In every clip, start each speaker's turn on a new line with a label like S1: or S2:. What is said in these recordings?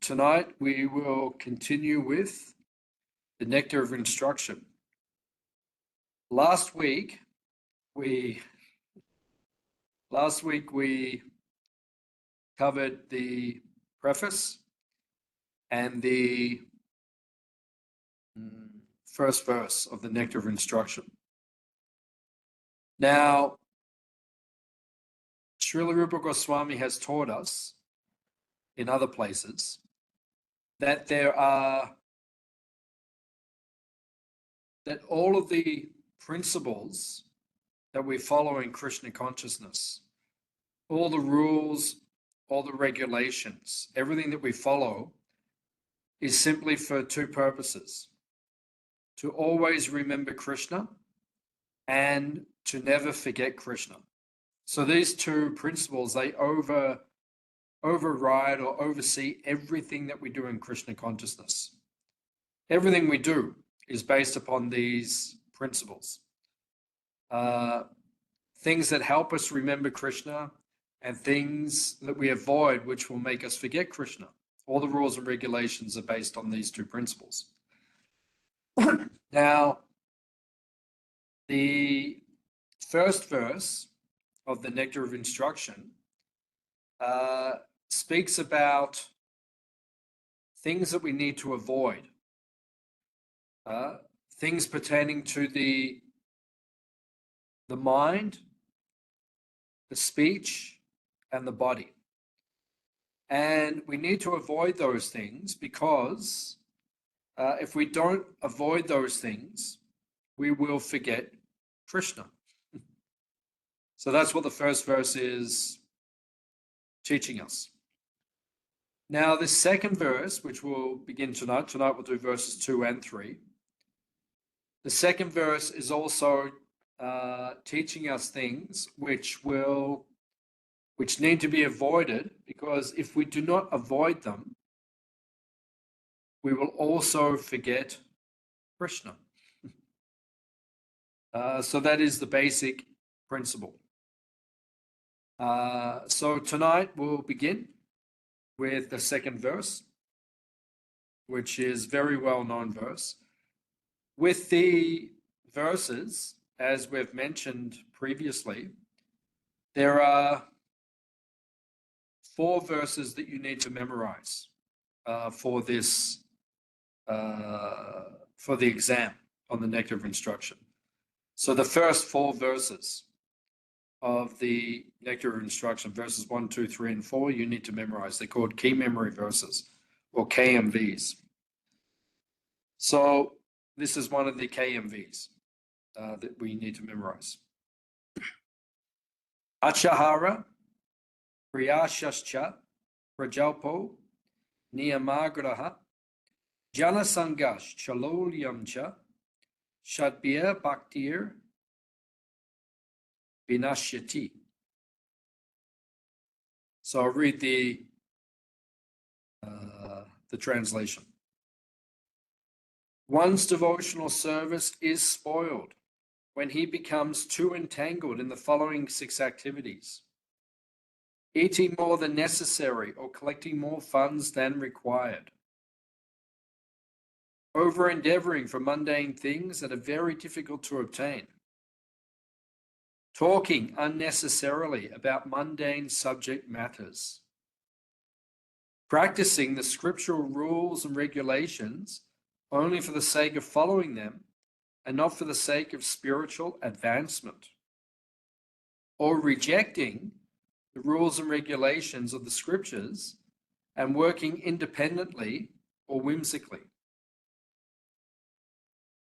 S1: tonight we will continue with the Nectar of Instruction. Last week we covered the preface and the first verse of the Nectar of Instruction. Now, Srila Rupa Goswami has taught us in other places that that all of the principles that we follow in Krishna consciousness, all the rules, all the regulations, everything that we follow is simply for two purposes: to always remember Krishna and to never forget Krishna. So these two principles, they override or oversee everything that we do in Krishna consciousness. Everything we do is based upon these principles. Things that help us remember Krishna and things that we avoid which will make us forget Krishna. All the rules and regulations are based on these two principles. Now, the first verse of the Nectar of Instruction speaks about things that we need to avoid, things pertaining to the mind, the speech, and the body. And we need to avoid those things because if we don't avoid those things, we will forget Krishna. So that's what the first verse is teaching us. Now, the second verse, which we'll begin tonight we'll do verses 2 and 3. The second verse is also teaching us things which need to be avoided, because if we do not avoid them, we will also forget Krishna. So that is the basic principle. So tonight we'll begin with the second verse, which is very well-known verse. With the verses, as we've mentioned previously, there are 4 verses that you need to memorize for this, for the exam on the Nectar of Instruction. So the first 4 verses of the Nectar of Instruction, verses 1, 2, 3, and 4, you need to memorize. They're called key memory verses, or KMVs. So this is one of the KMVs that we need to memorize. Achahara, Priyashascha, Prajalpo, Niyamagraha, Janasangash, Chalolyamcha, Shadbya Bhaktir, Vinashyati. So I'll read the translation. One's devotional service is spoiled when he becomes too entangled in the following 6 activities: eating more than necessary or collecting more funds than required, over-endeavoring for mundane things that are very difficult to obtain, talking unnecessarily about mundane subject matters, practicing the scriptural rules and regulations only for the sake of following them and not for the sake of spiritual advancement, or rejecting the rules and regulations of the scriptures and working independently or whimsically,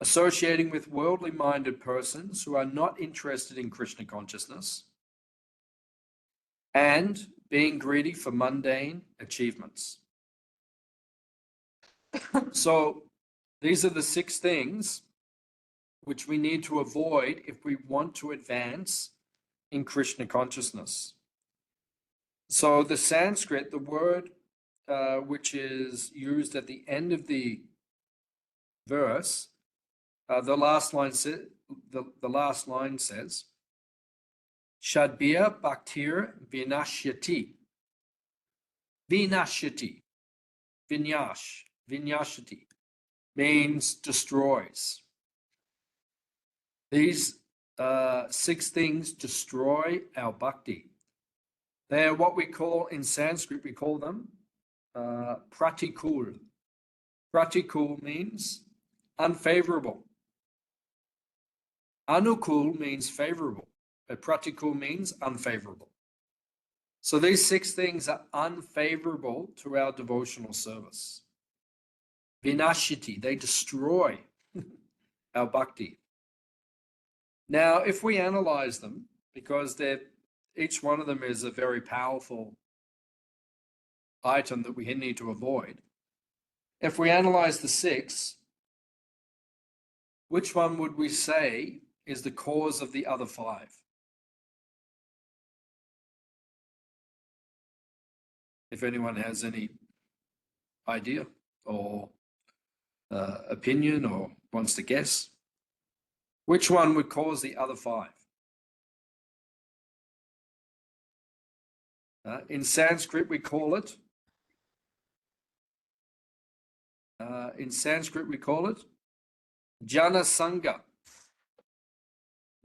S1: associating with worldly-minded persons who are not interested in Krishna consciousness, and being greedy for mundane achievements. So these are the 6 things which we need to avoid if we want to advance in Krishna consciousness. So the Sanskrit, the word which is used at the end of the verse, the last line says, Shadbya Bhaktir Vinashyati. Vinashyati. vinyashati, means destroys. These 6 things destroy our bhakti. They are what we call, in Sanskrit, we call them pratikul. Pratikul means unfavorable. Anukul means favorable, but pratikul means unfavorable. So these 6 things are unfavorable to our devotional service. Vinashiti, they destroy our bhakti. Now, if we analyze them, because each one of them is a very powerful item that we need to avoid, if we analyze the 6, which one would we say is the cause of the other 5? If anyone has any idea or opinion or wants to guess, which one would cause the other 5? In Sanskrit, we call it Jana Sangha.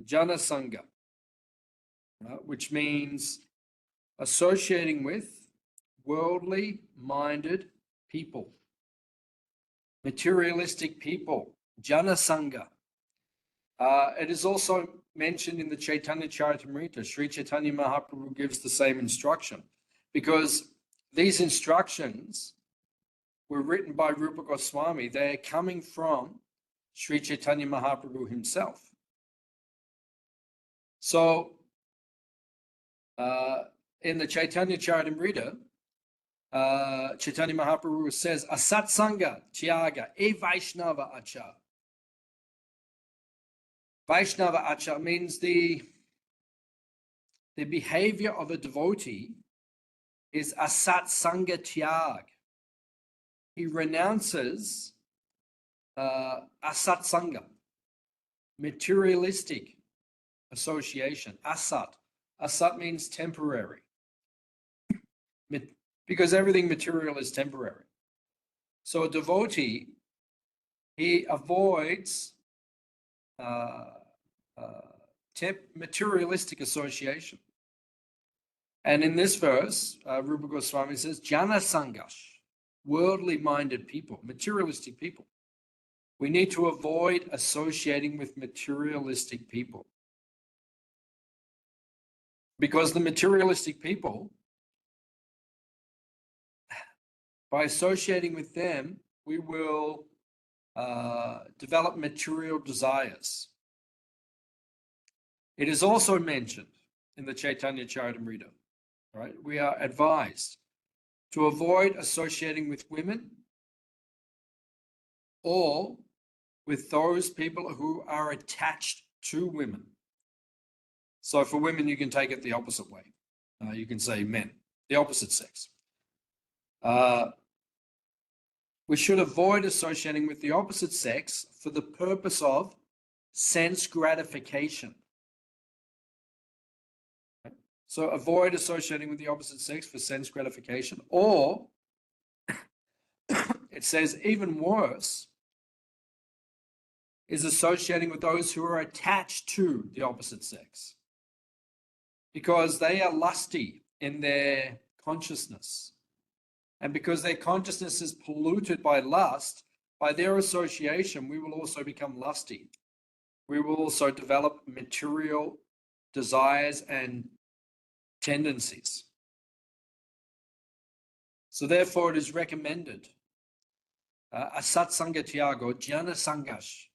S1: Jana Sangha, which means associating with worldly minded people, materialistic people. Jana Sangha. It is also mentioned in the Chaitanya Charitamrita. Sri Chaitanya Mahaprabhu gives the same instruction, because these instructions were written by Rupa Goswami. They are coming from Sri Chaitanya Mahaprabhu himself. So in the Chaitanya Charitamrita, Chaitanya Mahaprabhu says, Asatsanga Tyaga E Vaishnava Acha. Vaishnava Acha means the behavior of a devotee is Asatsanga Tyag. He renounces Asatsanga, materialistic association. Asat means temporary, because everything material is temporary. So a devotee, he avoids materialistic association. And in this verse, Rupa Goswami says, Jana Sangash, worldly minded people, materialistic people. We need to avoid associating with materialistic people, because the materialistic people, by associating with them, we will develop material desires. It is also mentioned in the Chaitanya Charitamrita, right? We are advised to avoid associating with women or with those people who are attached to women. So for women, you can take it the opposite way. You can say men, the opposite sex. We should avoid associating with the opposite sex for the purpose of sense gratification. So avoid associating with the opposite sex for sense gratification, or it says even worse, is associating with those who are attached to the opposite sex, because they are lusty in their consciousness. And because their consciousness is polluted by lust, by their association, we will also become lusty. We will also develop material desires and tendencies. So therefore it is recommended, asatsanga tyago, jana sangash.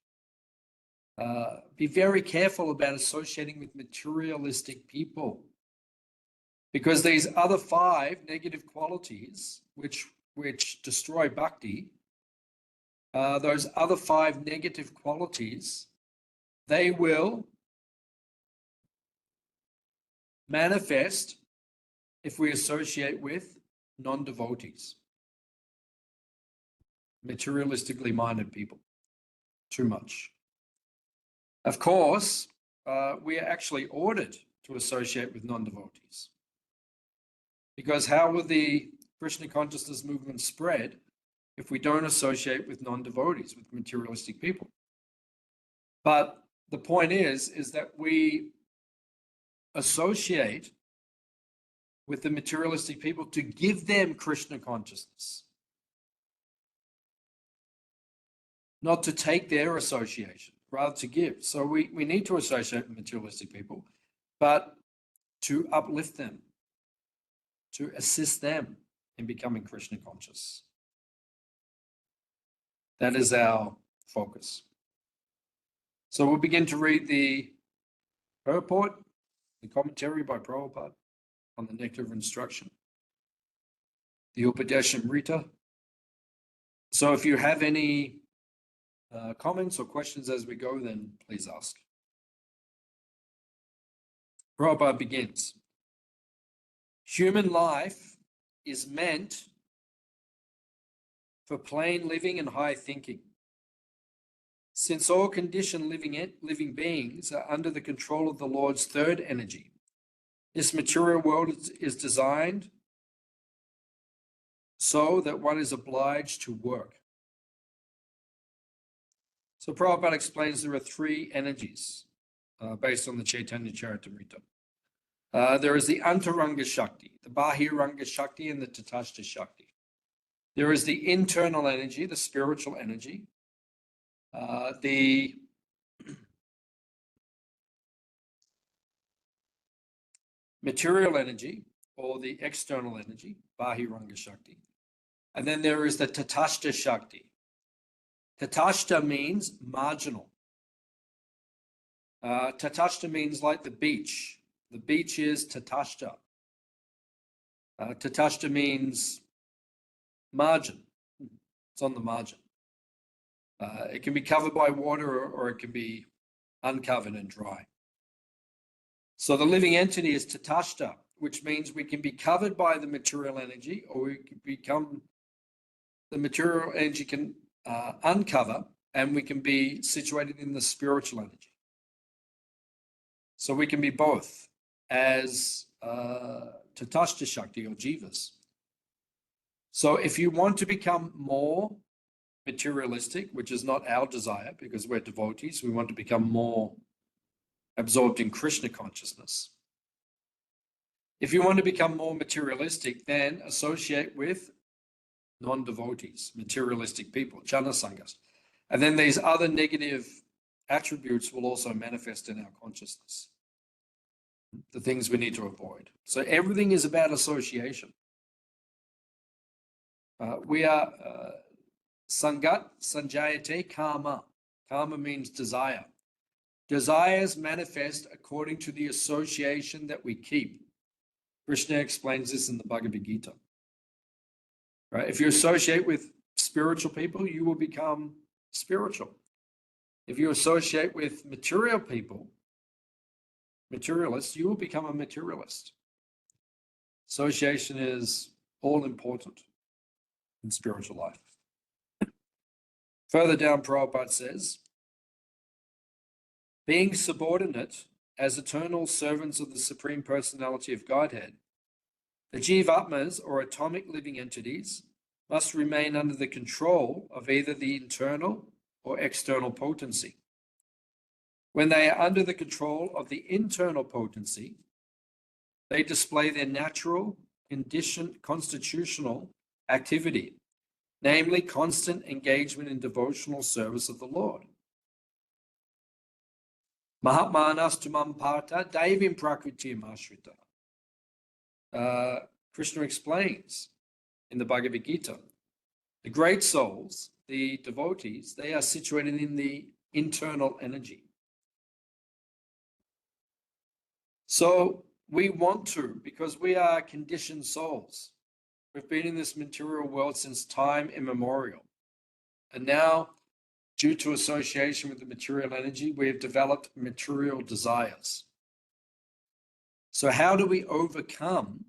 S1: Be very careful about associating with materialistic people, because these other 5 negative qualities which destroy bhakti, those other 5 negative qualities, they will manifest if we associate with non-devotees, materialistically minded people, too much. Of course, we are actually ordered to associate with non-devotees, because how will the Krishna consciousness movement spread if we don't associate with non-devotees, with materialistic people. But the point is that we associate with the materialistic people to give them Krishna consciousness, not to take their association, rather to give. So we need to associate with materialistic people, but to uplift them, to assist them in becoming Krishna conscious. That is our focus. So we'll begin to read the purport, the commentary by Prabhupada on the Nectar of Instruction, the Upadeshamrita. So if you have any comments or questions as we go, then please ask. Prabhupada begins. Human life is meant for plain living and high thinking. Since all conditioned living beings are under the control of the Lord's third energy, this material world is designed so that one is obliged to work. So Prabhupada explains there are three energies based on the Chaitanya Charitamrita. There is the Antaranga Shakti, the Bahiranga Shakti, and the Tatastha Shakti. There is the internal energy, the spiritual energy, the material energy, or the external energy, Bahiranga Shakti. And then there is the Tatastha Shakti. Tatastha means marginal. Tatastha means like the beach. The beach is Tatastha. Tatastha means margin. It's on the margin. It can be covered by water or it can be uncovered and dry. So the living entity is Tatastha, which means we can be covered by the material energy, or we can become, the material energy can uncover, and we can be situated in the spiritual energy. So we can be both as Tatastha Shakti or Jivas. So if you want to become more materialistic, which is not our desire because we're devotees, we want to become more absorbed in Krishna consciousness. If you want to become more materialistic, then associate with non-devotees, materialistic people, jana sangas. And then these other negative attributes will also manifest in our consciousness, the things we need to avoid. So everything is about association. We are sangat sanjayate kama. Kama means desire. Desires manifest according to the association that we keep. Krishna explains this in the Bhagavad Gita. Right? If you associate with spiritual people, you will become spiritual. If you associate with material people, materialists, you will become a materialist. Association is all important in spiritual life. Further down, Prabhupada says, being subordinate as eternal servants of the Supreme Personality of Godhead, the Jivatmas, or atomic living entities, must remain under the control of either the internal or external potency. When they are under the control of the internal potency, they display their natural, constitutional activity, namely constant engagement in devotional service of the Lord. Mahatmanas tumam parta daivim prakritim ashrita. Krishna explains in the Bhagavad Gita, the great souls, the devotees, they are situated in the internal energy. So we want to, because we are conditioned souls. We've been in this material world since time immemorial. And now, due to association with the material energy, we have developed material desires. So how do we overcome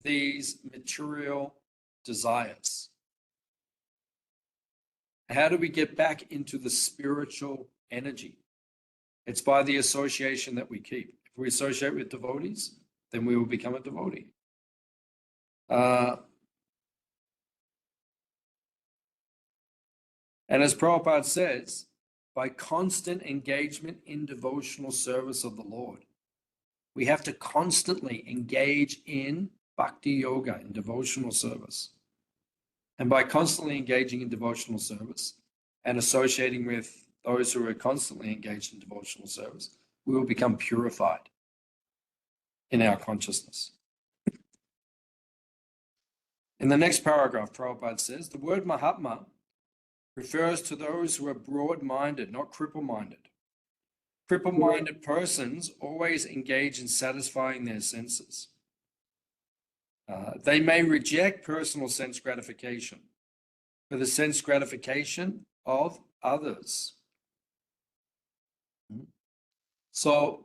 S1: these material desires? How do we get back into the spiritual energy? It's by the association that we keep. If we associate with devotees, then we will become a devotee. And as Prabhupada says, by constant engagement in devotional service of the Lord. We have to constantly engage in bhakti yoga, in devotional service. And by constantly engaging in devotional service and associating with those who are constantly engaged in devotional service, we will become purified in our consciousness. In the next paragraph, Prabhupada says, the word Mahatma refers to those who are broad-minded, not cripple-minded. Cripple-minded persons always engage in satisfying their senses. They may reject personal sense gratification for the sense gratification of others. So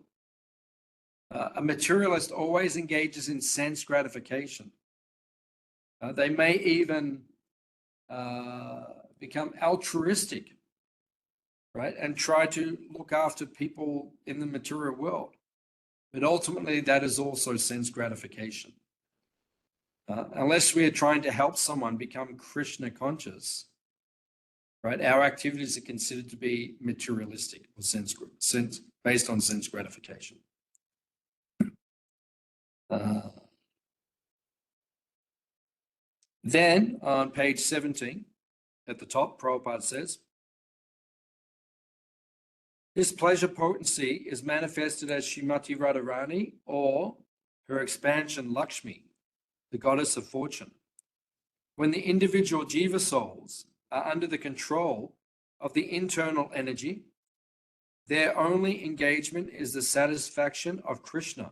S1: a materialist always engages in sense gratification. They may even become altruistic, right, and try to look after people in the material world. But ultimately, that is also sense gratification. Unless we are trying to help someone become Krishna conscious, right, our activities are considered to be materialistic or sense based on sense gratification. Then on page 17, at the top, Prabhupada says, this pleasure potency is manifested as Srimati Radharani or her expansion Lakshmi, the goddess of fortune. When the individual jiva souls are under the control of the internal energy, their only engagement is the satisfaction of Krishna.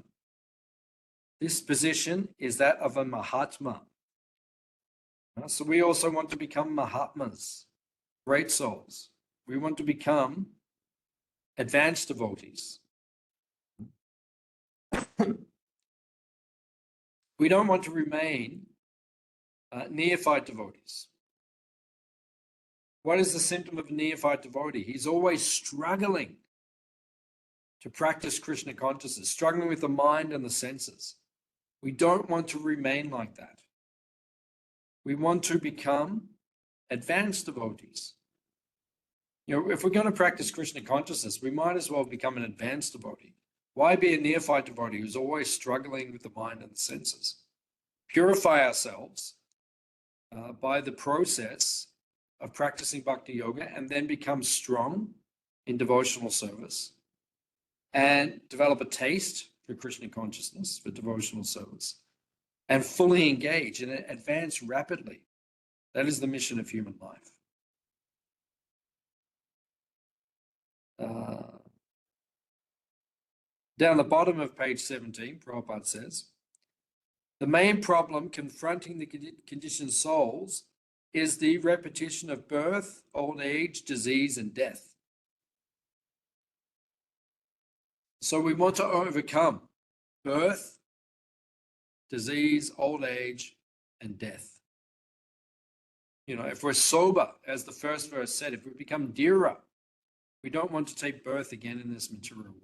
S1: This position is that of a Mahatma. So we also want to become Mahatmas, great souls. We want to become advanced devotees. We don't want to remain neophyte devotees. What is the symptom of a neophyte devotee? He's always struggling to practice Krishna consciousness, struggling with the mind and the senses. We don't want to remain like that. We want to become advanced devotees. If we're going to practice Krishna consciousness, we might as well become an advanced devotee. Why be a neophyte devotee who's always struggling with the mind and the senses? Purify ourselves by the process of practicing bhakti yoga and then become strong in devotional service and develop a taste for Krishna consciousness, for devotional service, and fully engage and advance rapidly. That is the mission of human life. Down the bottom of page 17, Prabhupada says, the main problem confronting the conditioned souls is the repetition of birth, old age, disease, and death. So we want to overcome birth, disease, old age, and death. If we're sober, as the first verse said, if we become dhira, we don't want to take birth again in this material world.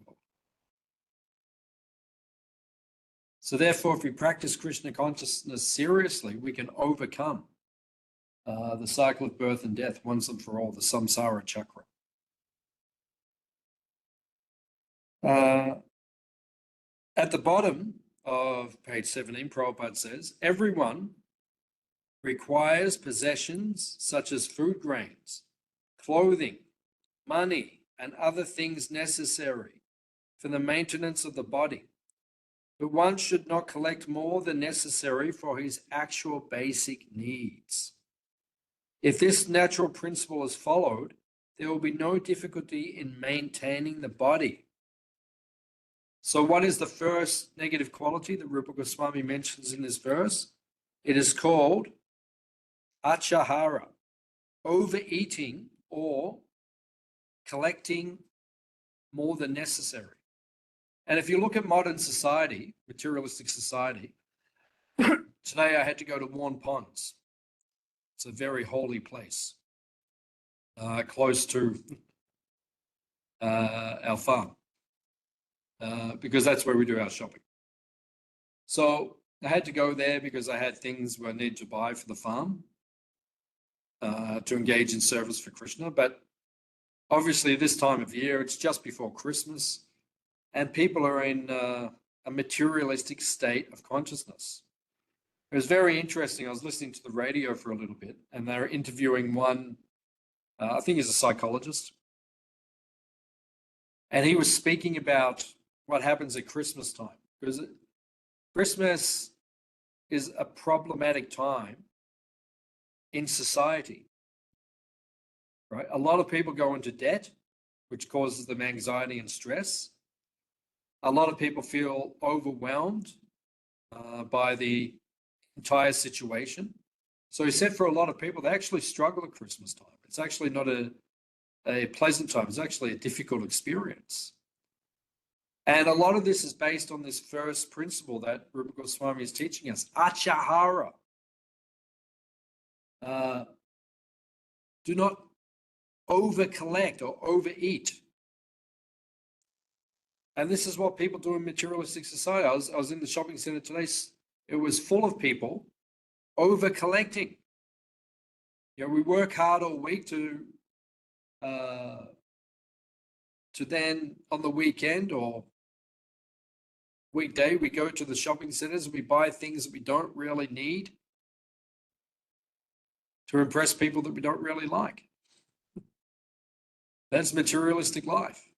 S1: So therefore, if we practice Krishna consciousness seriously, we can overcome the cycle of birth and death once and for all, the samsara chakra. At the bottom of page 17, Prabhupada says, everyone requires possessions such as food grains, clothing, money, and other things necessary for the maintenance of the body. But one should not collect more than necessary for his actual basic needs. If this natural principle is followed, there will be no difficulty in maintaining the body. So what is the first negative quality that Rupa Goswami mentions in this verse? It is called achahara, overeating or collecting more than necessary. And if you look at modern society, materialistic society, today I had to go to Warren Ponds. It's a very holy place, close to our farm, because that's where we do our shopping. So I had to go there because I had things I needed to buy for the farm. to engage in service for Krishna. But obviously, this time of year, it's just before Christmas, and people are in a materialistic state of consciousness. It was very interesting. I was listening to the radio for a little bit, and they were interviewing one, I think he's a psychologist, and he was speaking about what happens at Christmas time, because Christmas is a problematic time in society, right? A lot of people go into debt, which causes them anxiety and stress. A lot of people feel overwhelmed by the entire situation. So he said for a lot of people, they actually struggle at Christmas time. It's actually not a pleasant time. It's actually a difficult experience. And a lot of this is based on this first principle that Rupa Goswami is teaching us, achahara. Do not over-collect or overeat. And this is what people do in materialistic society. I was in the shopping center today. It was full of people over-collecting. You know, we work hard all week to then on the weekend or weekday, we go to the shopping centers, we buy things that we don't really need to impress people that we don't really like. That's materialistic life.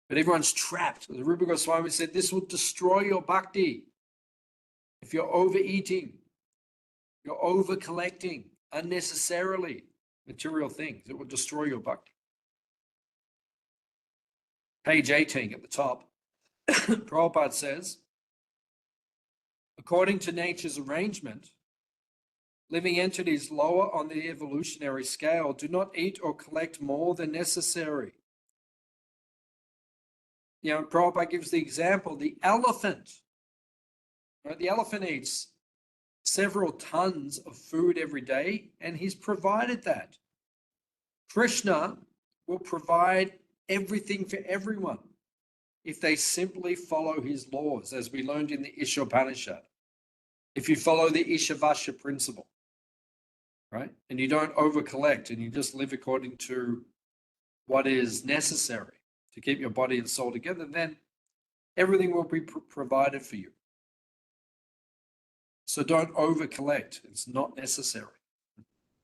S1: But everyone's trapped. The Rupa Goswami said, this will destroy your bhakti. If you're overeating, you're over-collecting unnecessarily material things, it will destroy your bhakti. Page 18 at the top, Prabhupada says, according to nature's arrangement, living entities lower on the evolutionary scale do not eat or collect more than necessary. You know, Prabhupada gives the example, the elephant. Right? The elephant eats several tons of food every day, and he's provided that. Krishna will provide everything for everyone if they simply follow his laws, as we learned in the Ishopanishad. If you follow the Ishavasya principle, right? And you don't over-collect and you just live according to what is necessary to keep your body and soul together, then everything will be provided for you. So don't over-collect. It's not necessary.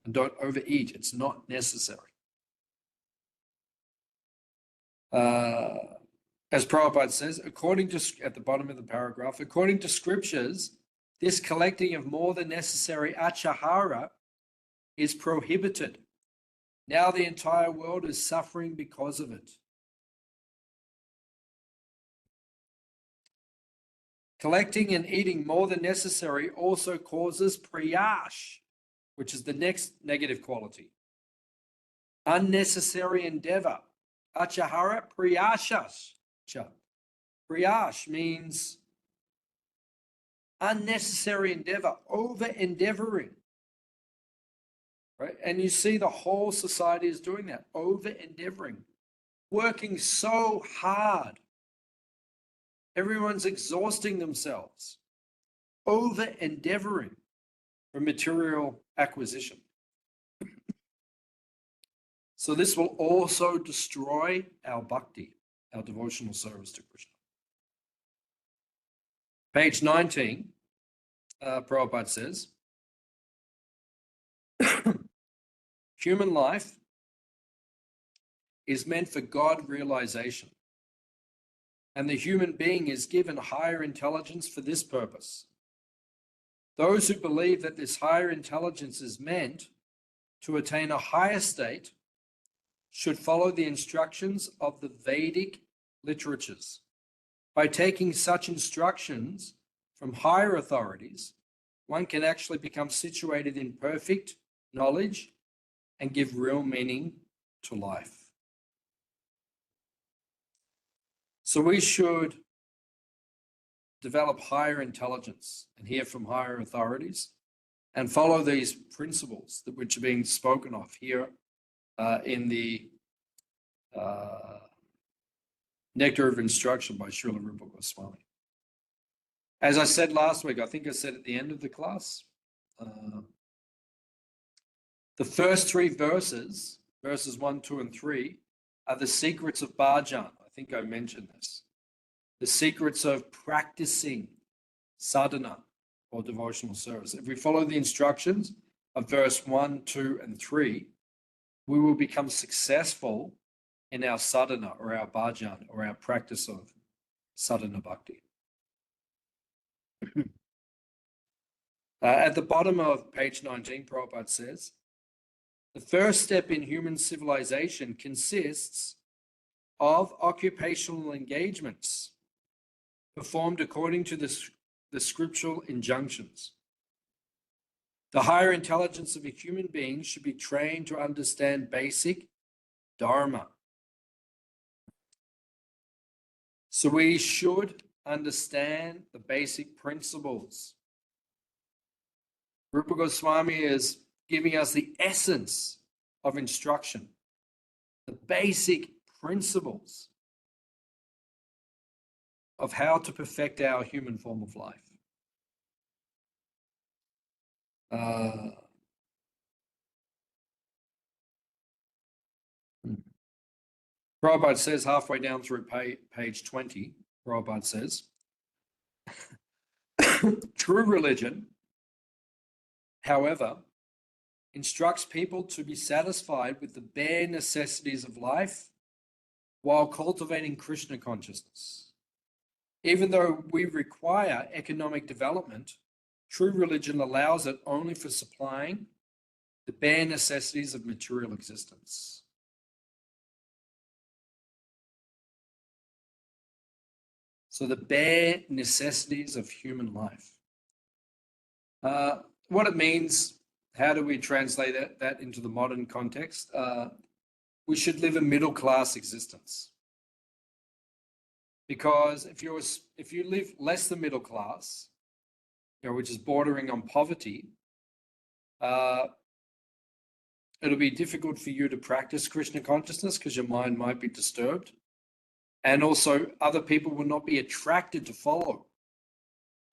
S1: And don't overeat. It's not necessary. As Prabhupada says, according to, at the bottom of the paragraph, according to scriptures, this collecting of more than necessary achahara is prohibited. Now the entire world is suffering because of it. Collecting and eating more than necessary also causes prayash, which is the next negative quality. Unnecessary endeavor. Achahara priyashas. Priyash means unnecessary endeavor, over-endeavoring. Right? And you see the whole society is doing that, over-endeavoring, working so hard. Everyone's exhausting themselves, over-endeavoring for material acquisition. So this will also destroy our bhakti, our devotional service to Krishna. Page 19, Prabhupada says, human life is meant for God realization, and the human being is given higher intelligence for this purpose. Those who believe that this higher intelligence is meant to attain a higher state should follow the instructions of the Vedic literatures. By taking such instructions from higher authorities, one can actually become situated in perfect knowledge and give real meaning to life. So we should develop higher intelligence and hear from higher authorities and follow these principles that which are being spoken of here in the Nectar of Instruction by Srila Rupa Goswami. As I said last week, I think I said at the end of the class, The first three verses, verses 1, 2, and 3, are the secrets of bhajan. I think I mentioned this. The secrets of practicing sadhana or devotional service. If we follow the instructions of verse 1, 2, and 3, we will become successful in our sadhana or our bhajan or our practice of sadhana bhakti. At the bottom of page 19, Prabhupada says, the first step in human civilization consists of occupational engagements performed according to the scriptural injunctions. The higher intelligence of a human being should be trained to understand basic dharma. So we should understand the basic principles. Rupa Goswami is giving us the essence of instruction, the basic principles of how to perfect our human form of life. Prabhupada says halfway down through page 20, Prabhupada says, true religion, however, instructs people to be satisfied with the bare necessities of life while cultivating Krishna consciousness. Even though we require economic development, true religion allows it only for supplying the bare necessities of material existence. So the bare necessities of human life. What it means, how do we translate that into the modern context? We should live a middle-class existence. Because if you live less than middle class, which is bordering on poverty, it'll be difficult for you to practice Krishna consciousness because your mind might be disturbed. And also other people will not be attracted to follow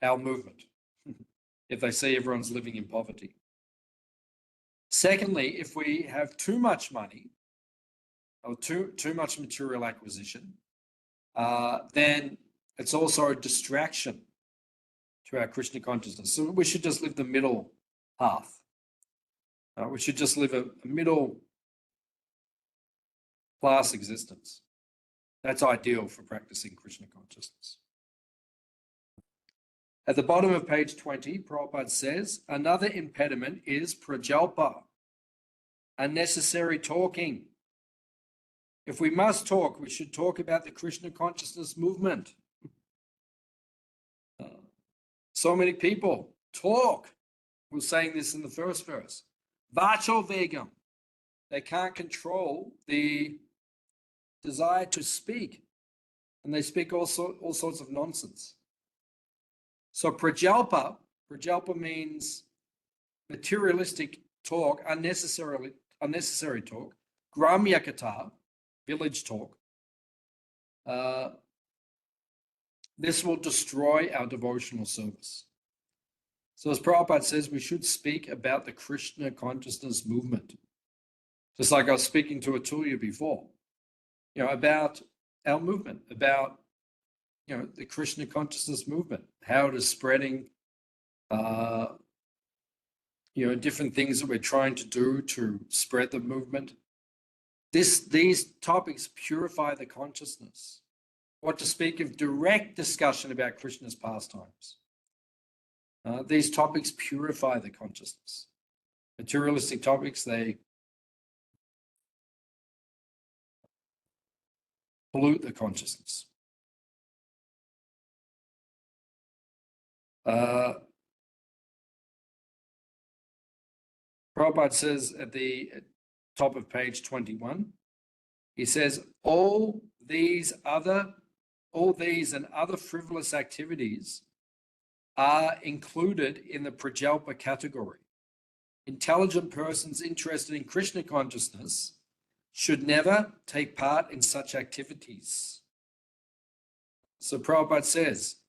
S1: our movement if they see everyone's living in poverty. Secondly, if we have too much money or too much material acquisition, then it's also a distraction to our Krishna consciousness. So we should just live the middle path. We should just live a middle class existence. That's ideal for practicing Krishna consciousness. At the bottom of page 20, Prabhupada says, another impediment is prajalpa, unnecessary talking. If we must talk, we should talk about the Krishna consciousness movement. So many people talk. We're saying this in the first verse. Vacho vegam. They can't control the desire to speak. And they speak all sorts of nonsense. So prajalpa means materialistic talk, unnecessary talk. Gramya kata, village talk. This will destroy our devotional service. So as Prabhupada says, we should speak about the Krishna consciousness movement. Just like I was speaking to Atulya before, about our movement, about, the Krishna consciousness movement, how it is spreading, different things that we're trying to do to spread the movement. These topics purify the consciousness. What to speak of direct discussion about Krishna's pastimes. These topics purify the consciousness. Materialistic topics, they pollute the consciousness. Prabhupada says at the top of page 21, he says, all these and other frivolous activities are included in the prajalpa category. Intelligent persons interested in Krishna consciousness should never take part in such activities. So Prabhupada says,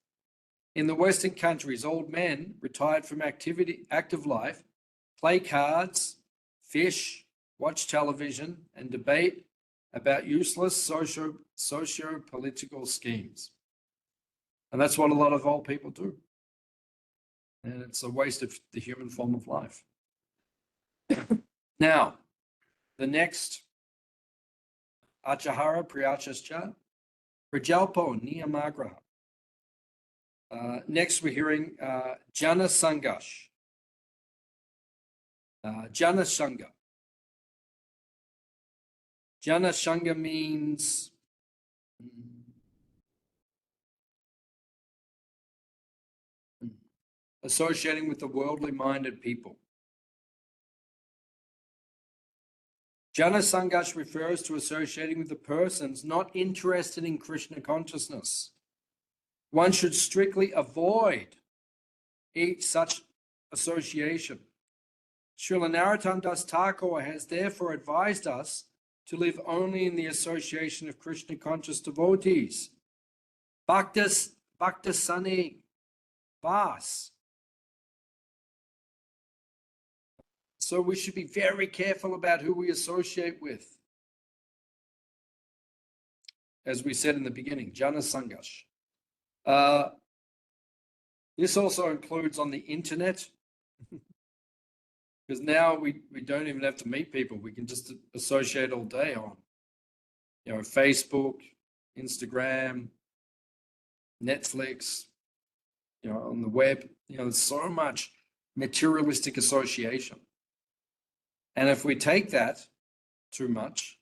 S1: in the Western countries, old men retired from active life play cards, fish, watch television, and debate about useless socio-political schemes. And that's what a lot of old people do. And it's a waste of the human form of life. Now, the next Achahara Priyachascha, Prajalpo Niyamagraha. Next, we're hearing Jana Sangash. Jana Sangha. Jana Sangha means associating with the worldly minded people. Jana Sangash refers to associating with the persons not interested in Krishna consciousness. One should strictly avoid each such association. Srila Narottam Das Thakur has therefore advised us to live only in the association of Krishna conscious devotees. Bhaktasani Vas. So we should be very careful about who we associate with. As we said in the beginning, Jana Sangash. This also includes on the internet, because now we don't even have to meet people. We can just associate all day on, Facebook, Instagram, Netflix, on the web. There's so much materialistic association. And if we take that too much,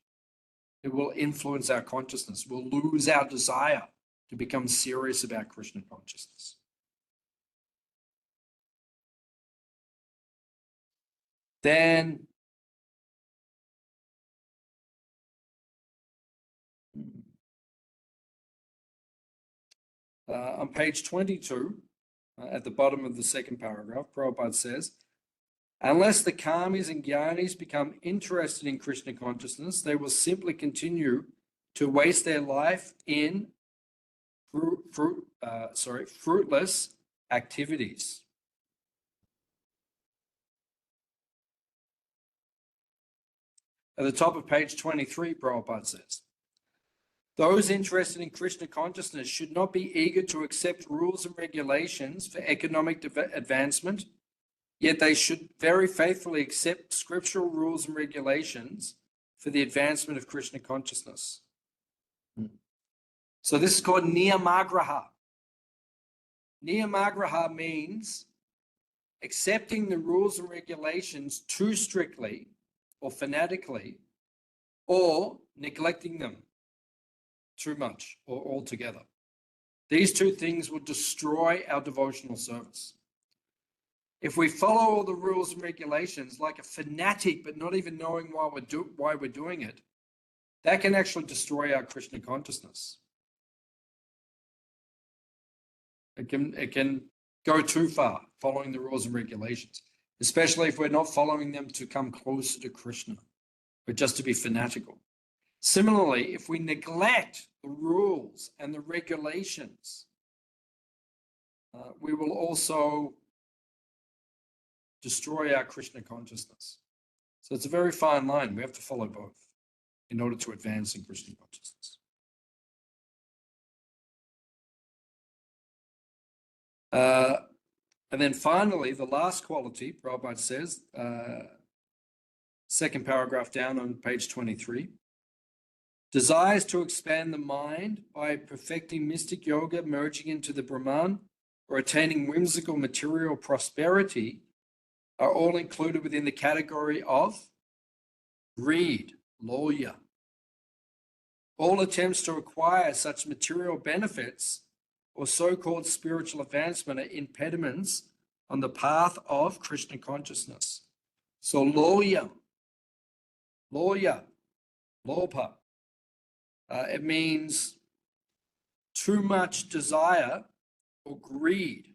S1: it will influence our consciousness. We'll lose our desire to become serious about Krishna consciousness. Then on page 22, at the bottom of the second paragraph, Prabhupada says, unless the karmis and jnanis become interested in Krishna consciousness, they will simply continue to waste their life in fruitless activities. At the top of page 23, Prabhupada says, those interested in Krishna consciousness should not be eager to accept rules and regulations for economic advancement, yet they should very faithfully accept scriptural rules and regulations for the advancement of Krishna consciousness. So this is called niyamagraha. Niyamagraha means accepting the rules and regulations too strictly or fanatically, or neglecting them too much or altogether. These two things will destroy our devotional service. If we follow all the rules and regulations like a fanatic, but not even knowing why we're doing it, that can actually destroy our Krishna consciousness. It can go too far following the rules and regulations, especially if we're not following them to come closer to Krishna, but just to be fanatical. Similarly, if we neglect the rules and the regulations, we will also destroy our Krishna consciousness. So it's a very fine line. We have to follow both in order to advance in Krishna consciousness. And then finally, the last quality, Prabhupada says, second paragraph down on page 23, desires to expand the mind by perfecting mystic yoga, merging into the Brahman, or attaining whimsical material prosperity are all included within the category of greed, loya. All attempts to acquire such material benefits or so-called spiritual advancement are impediments on the path of Krishna consciousness. So loya, lopa, it means too much desire or greed.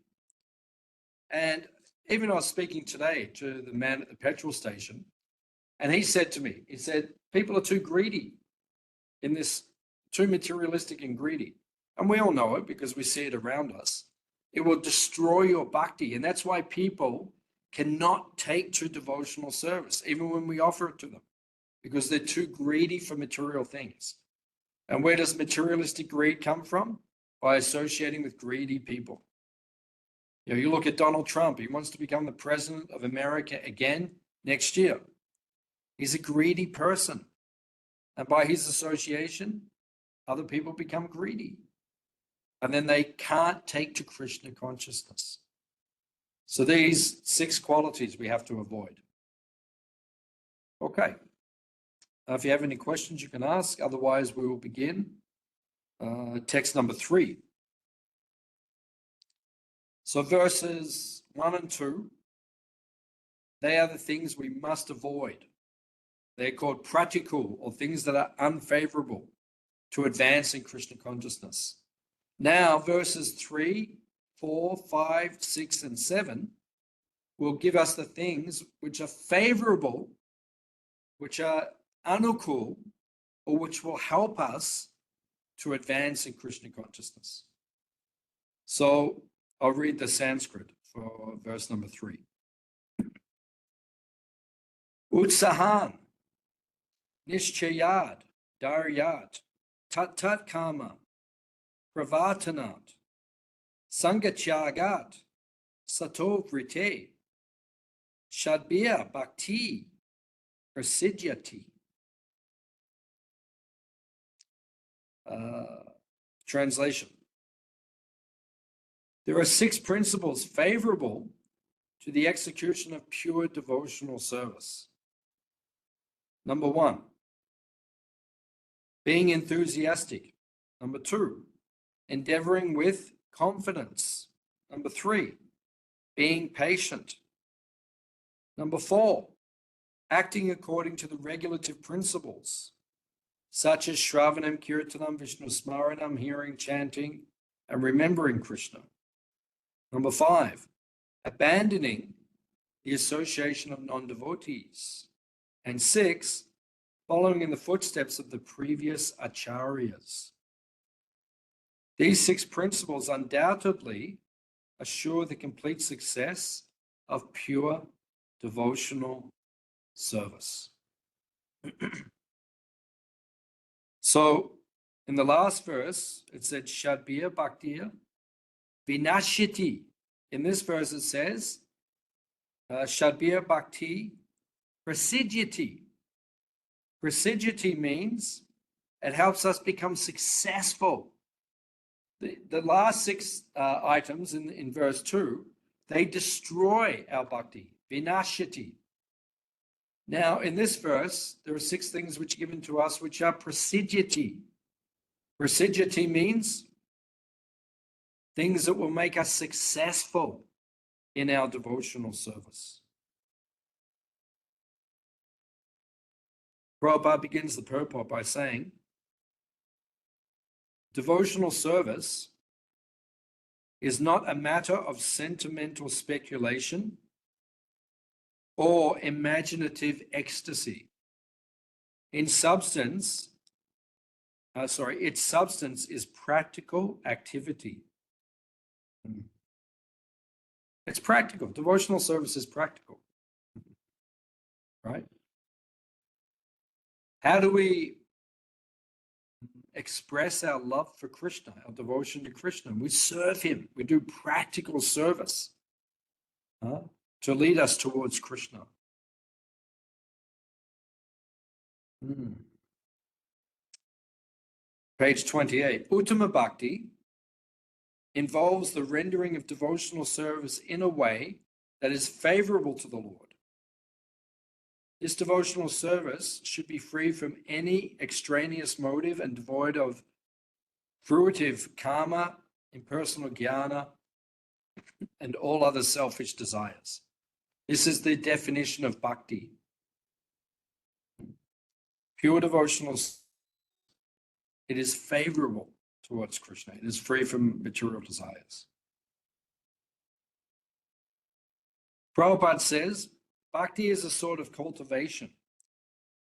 S1: And even I was speaking today to the man at the petrol station, and he said to me, people are too greedy in this, too materialistic and greedy. And we all know it because we see it around us. It will destroy your bhakti. And that's why people cannot take to devotional service, even when we offer it to them, because they're too greedy for material things. And where does materialistic greed come from? By associating with greedy people. You look at Donald Trump. He wants to become the president of America again next year. He's a greedy person. And by his association, other people become greedy. And then they can't take to Krishna consciousness. So these 6 qualities we have to avoid. Okay. If you have any questions, you can ask. Otherwise, we will begin text number 3. So verses 1 and 2, they are the things we must avoid. They're called pratikul, or things that are unfavorable to advancing Krishna consciousness. Now, verses 3, 4, 5, 6, and 7 will give us the things which are favorable, which are anukul, or which will help us to advance in Krishna consciousness. So I'll read the Sanskrit for verse number 3. Utsahan, nishchayad, daryat, tat kama, pravartanat, sangachagat, sato vrite, shadbya bhakti, prasidyati. Translation. There are 6 principles favorable to the execution of pure devotional service. Number 1, being enthusiastic. Number 2, endeavoring with confidence. Number 3, being patient. Number 4, acting according to the regulative principles, such as Shravanam, Kirtanam, Vishnu Smaranam, hearing, chanting, and remembering Krishna. Number 5, abandoning the association of non-devotees. And 6, following in the footsteps of the previous acharyas. These 6 principles undoubtedly assure the complete success of pure devotional service. So, in the last verse, it said, Shadbya Bhaktiya Vinashiti. In this verse, it says, Shadbya Bhakti Prasidyati. Prasidyati means it helps us become successful. The last 6 items in verse 2, they destroy our bhakti, vinashati. Now, in this verse, there are 6 things which are given to us, which are prasidyati. Prasidyati means things that will make us successful in our devotional service. Prabhupada begins the purport by saying, devotional service is not a matter of sentimental speculation or imaginative ecstasy. Its substance is practical activity. It's practical. Devotional service is practical. Right? How do we express our love for Krishna, our devotion to Krishna? We serve him. We do practical service to lead us towards Krishna. Page 28. Uttama Bhakti involves the rendering of devotional service in a way that is favorable to the Lord. This devotional service should be free from any extraneous motive and devoid of fruitive karma, impersonal jnana, and all other selfish desires. This is the definition of bhakti. Pure devotional, it is favorable towards Krishna. It is free from material desires. Prabhupada says, bhakti is a sort of cultivation.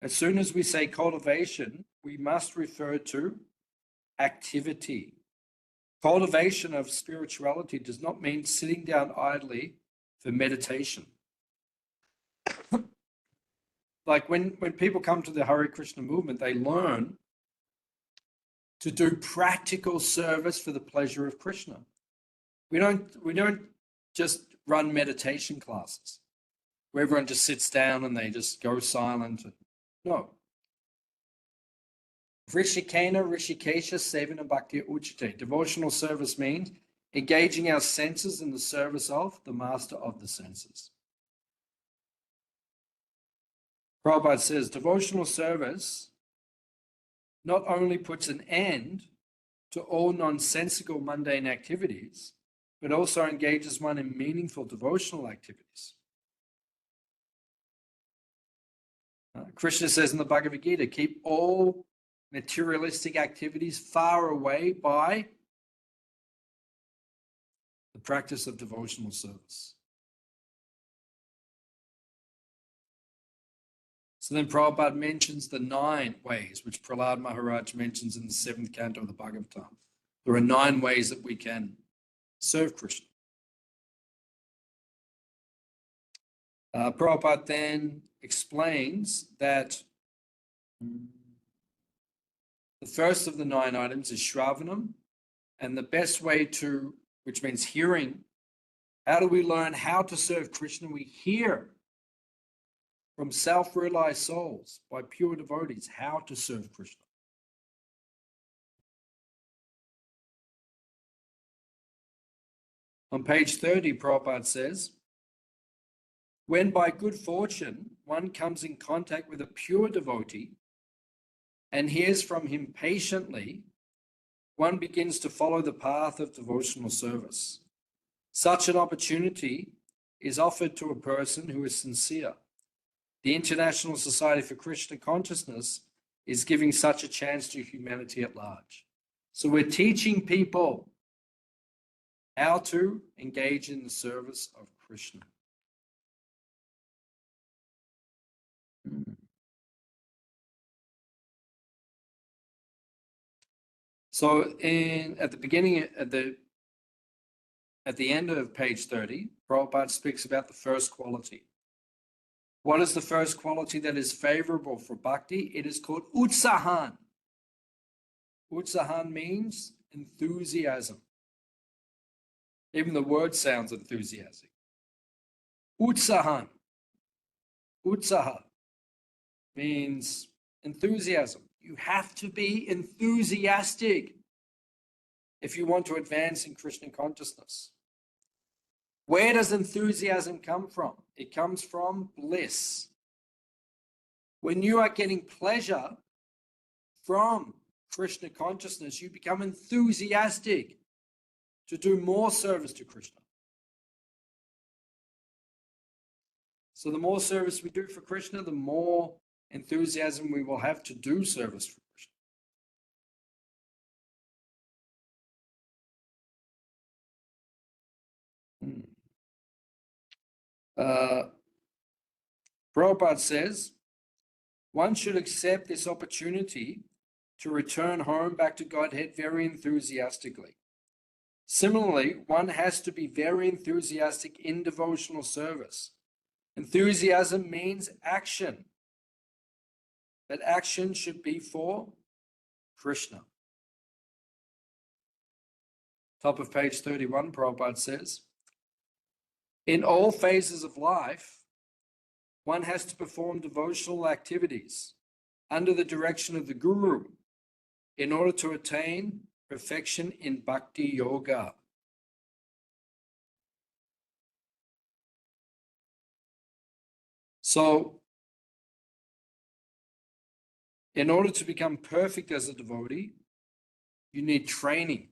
S1: As soon as we say cultivation, we must refer to activity. Cultivation of spirituality does not mean sitting down idly for meditation. Like when people come to the Hare Krishna movement, they learn to do practical service for the pleasure of Krishna. We don't just run meditation classes where everyone just sits down and they just go silent. No. Rishikena, Rishikesha, Sevana Bhakti Uchite. Devotional service means engaging our senses in the service of the master of the senses. Prabhupada says devotional service not only puts an end to all nonsensical mundane activities, but also engages one in meaningful devotional activities. Krishna says in the Bhagavad Gita, keep all materialistic activities far away by the practice of devotional service. So then Prabhupada mentions the 9 ways, which Prahlad Maharaj mentions in the 7th canto of the Bhagavatam. There are 9 ways that we can serve Krishna. Prabhupada then explains that the first of the 9 items is Shravanam, and the best way to, which means hearing, how do we learn how to serve Krishna? We hear from self-realized souls, by pure devotees, how to serve Krishna. On page 30, Prabhupada says, when by good fortune one comes in contact with a pure devotee and hears from him patiently, one begins to follow the path of devotional service. Such an opportunity is offered to a person who is sincere. The International Society for Krishna Consciousness is giving such a chance to humanity at large. So we're teaching people how to engage in the service of Krishna. So at the end of page 30, Prabhupada speaks about the first quality. What is the first quality that is favorable for bhakti? It is called utsahan. Utsahan means enthusiasm. Even the word sounds enthusiastic. Utsahan. Utsaha means enthusiasm. You have to be enthusiastic if you want to advance in Krishna consciousness. Where does enthusiasm come from? It comes from bliss. When you are getting pleasure from Krishna consciousness, you become enthusiastic to do more service to Krishna. So the more service we do for Krishna, the more enthusiasm we will have to do service for Krishna. Prabhupada says, one should accept this opportunity to return home back to Godhead very enthusiastically. Similarly, one has to be very enthusiastic in devotional service. Enthusiasm means action. That action should be for Krishna. Top of page 31, Prabhupada says, in all phases of life, one has to perform devotional activities under the direction of the Guru in order to attain perfection in Bhakti Yoga. So, in order to become perfect as a devotee, you need training.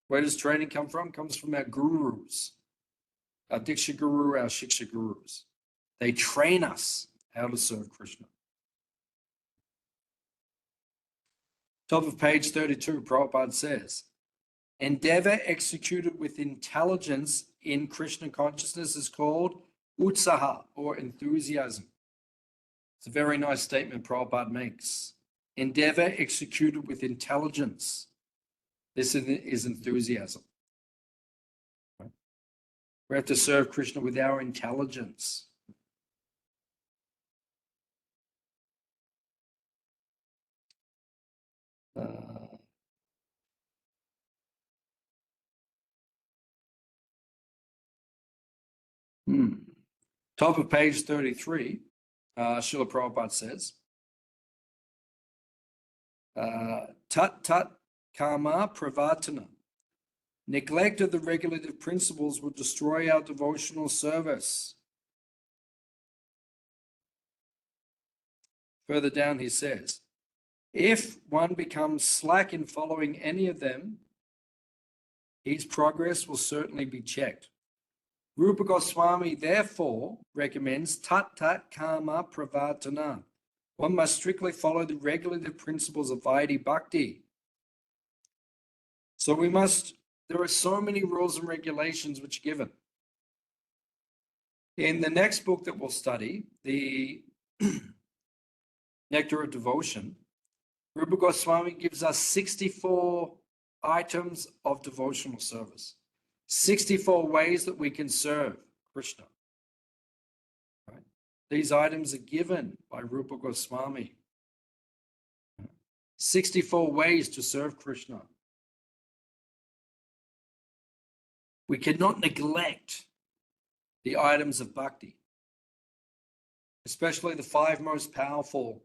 S1: Where does training come from? It comes from our gurus, our Diksha Guru, our Shiksha Gurus. They train us how to serve Krishna. Top of page 32, Prabhupada says, endeavor executed with intelligence in Krishna consciousness is called utsaha, or enthusiasm. It's a very nice statement Prabhupada makes. Endeavor executed with intelligence. This is enthusiasm. We have to serve Krishna with our intelligence. Top of page 33, Srila Prabhupada says, Tat tat karma pravartana. Neglect of the regulative principles will destroy our devotional service. Further down he says, if one becomes slack in following any of them, his progress will certainly be checked. Rupa Goswami therefore recommends tat tat karma pravartana. One must strictly follow the regulative principles of Vaidhi Bhakti. So there are so many rules and regulations which are given. In the next book that we'll study, the Nectar of Devotion, Rupa Goswami gives us 64 items of devotional service, 64 ways that we can serve Krishna. Right? These items are given by Rupa Goswami. 64 ways to serve Krishna. We cannot neglect the items of bhakti, especially the 5 most powerful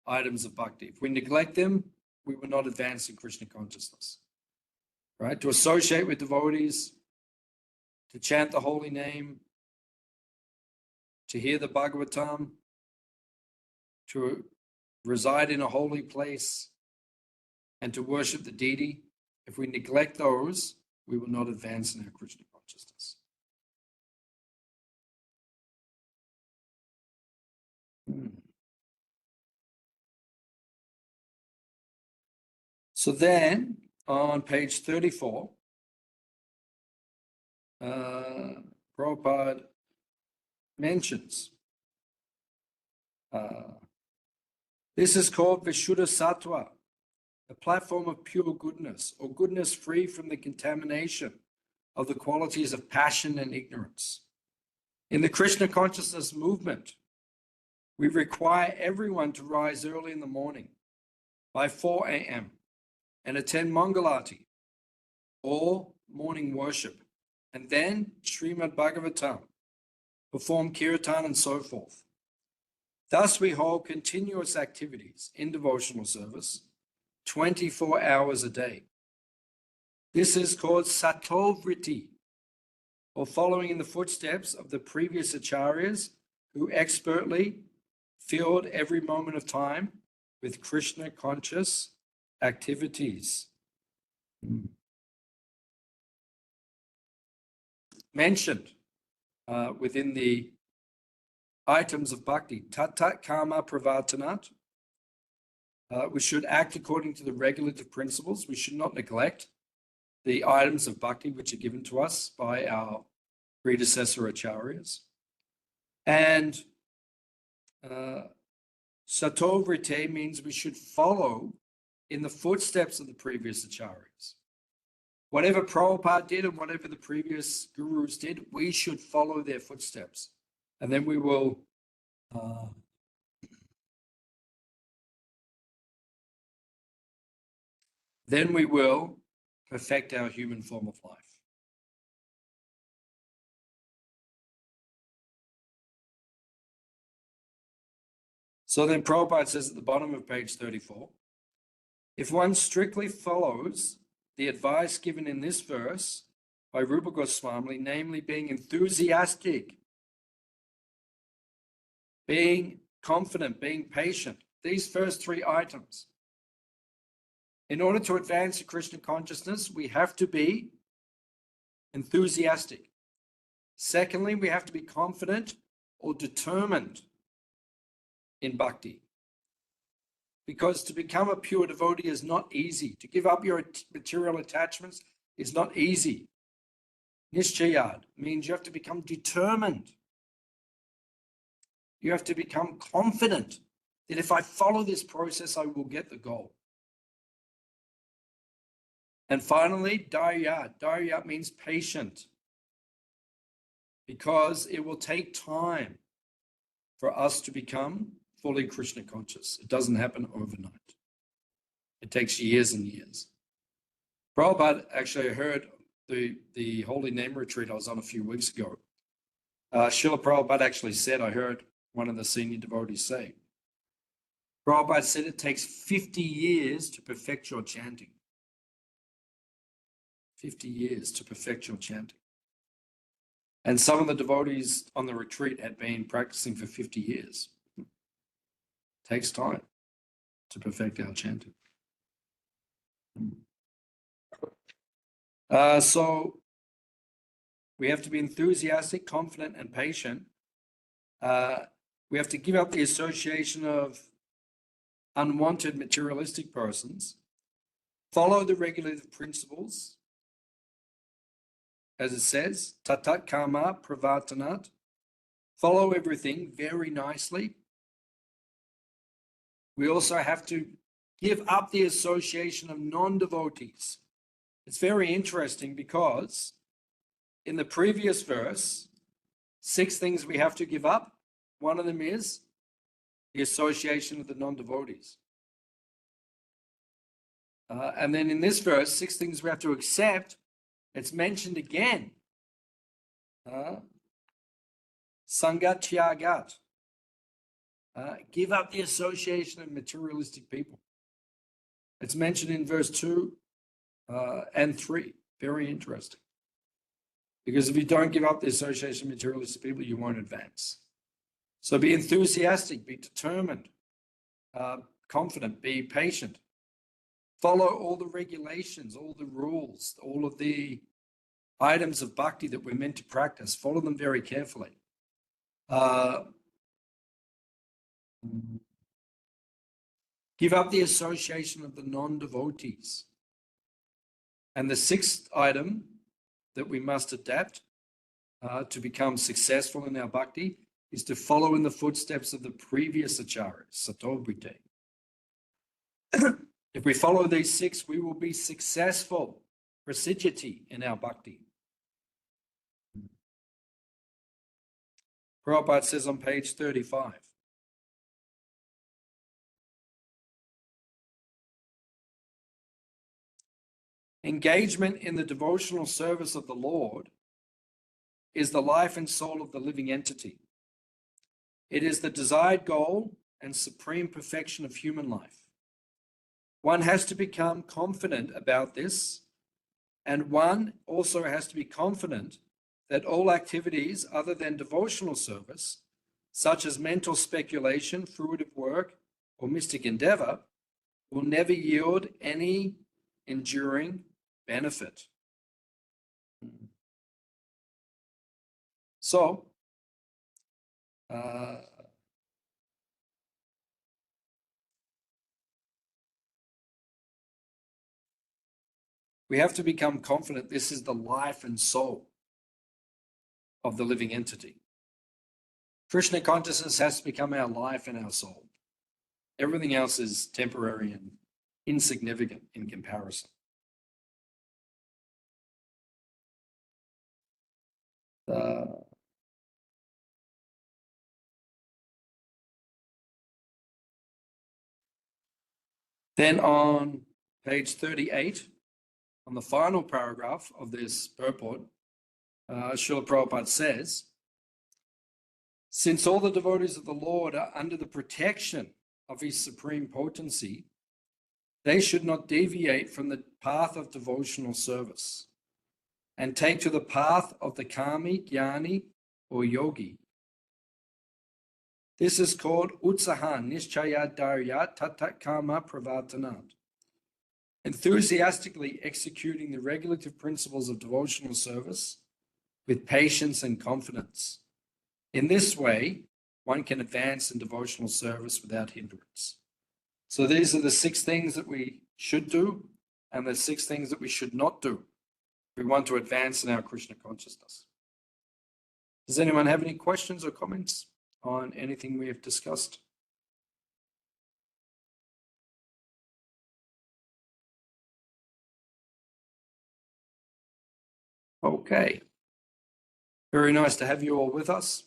S1: items of bhakti. If we neglect them, we will not advance in Krishna consciousness. Right? To associate with devotees, to chant the holy name, to hear the Bhagavatam, to reside in a holy place, and to worship the deity. If we neglect those, we will not advance in our Krishna consciousness. So then, on page 34, Prabhupada mentions this is called Vishuddha Sattva, a platform of pure goodness, or goodness free from the contamination of the qualities of passion and ignorance. In the Krishna consciousness movement, we require everyone to rise early in the morning by 4 a.m. and attend Mangalati, or morning worship, and then Srimad Bhagavatam, perform kirtan and so forth. Thus we hold continuous activities in devotional service 24 hours a day. This is called Satovritti, or following in the footsteps of the previous acharyas who expertly filled every moment of time with Krishna conscious activities. Mentioned within the items of bhakti, tat tat karma pravartanat. We should act according to the regulative principles. We should not neglect the items of bhakti which are given to us by our predecessor acharyas. And Satovrite means we should follow in the footsteps of the previous acharyas. Whatever Prabhupada did and whatever the previous gurus did, we should follow their footsteps. And then we will perfect our human form of life. So then Prabhupada says at the bottom of page 34, if one strictly follows the advice given in this verse by Rupa Goswami, namely being enthusiastic, being confident, being patient, these first 3 items. In order to advance in Krishna consciousness, we have to be enthusiastic. Secondly, we have to be confident or determined in bhakti. Because to become a pure devotee is not easy. To give up your material attachments is not easy. Nishchayad means you have to become determined. You have to become confident that if I follow this process, I will get the goal. And finally, daryat. Daryat means patient. because it will take time for us to become fully Krishna conscious. It doesn't happen overnight. It takes years and years. Prabhupada, actually, I heard the Holy Name retreat I was on a few weeks ago. Srila Prabhupada actually said, I heard one of the senior devotees say, Prabhupada said it takes 50 years to perfect your chanting. 50 years to perfect your chanting. And some of the devotees on the retreat had been practicing for 50 years. It takes time to perfect our chanting. So we have to be enthusiastic, confident, and patient. We have to give up the association of unwanted materialistic persons, follow the regulative principles, as it says, tatat karma pravartanat, follow everything very nicely. We also have to give up the association of non-devotees. It's very interesting because in the previous verse, 6 things we have to give up. One of them is the association of the non-devotees. And then in this verse, 6 things we have to accept. It's mentioned again. Sangat tyagat. Give up the association of materialistic people. It's mentioned in verse 2 and 3. Very interesting. Because if you don't give up the association of materialistic people, you won't advance. So be enthusiastic, be determined, confident, be patient. Follow all the regulations, all the rules, all of the items of bhakti that we're meant to practice. Follow them very carefully. Give up the association of the non-devotees. And the 6th item that we must adapt to become successful in our bhakti is to follow in the footsteps of the previous acharyas, Satobhite. If we follow these 6, we will be successful, prasiddhiti, in our bhakti. Prabhupada says on page 35, engagement in the devotional service of the Lord is the life and soul of the living entity. It is the desired goal and supreme perfection of human life. One has to become confident about this, and one also has to be confident that all activities other than devotional service, such as mental speculation, fruitive work, or mystic endeavor, will never yield any enduring benefit. So, we have to become confident this is the life and soul of the living entity. Krishna consciousness has to become our life and our soul. Everything else is temporary and insignificant in comparison. Then on page 38, on the final paragraph of this purport, Srila Prabhupada says, since all the devotees of the Lord are under the protection of his supreme potency, they should not deviate from the path of devotional service and take to the path of the kami, jnani, or yogi. This is called utsahan nischaya dharya tatat kama pravartanat. Enthusiastically executing the regulative principles of devotional service with patience and confidence. In this way, one can advance in devotional service without hindrance. So these are the 6 things that we should do and the 6 things that we should not do if we want to advance in our Krishna consciousness. Does anyone have any questions or comments on anything we have discussed? Okay. Very nice to have you all with us.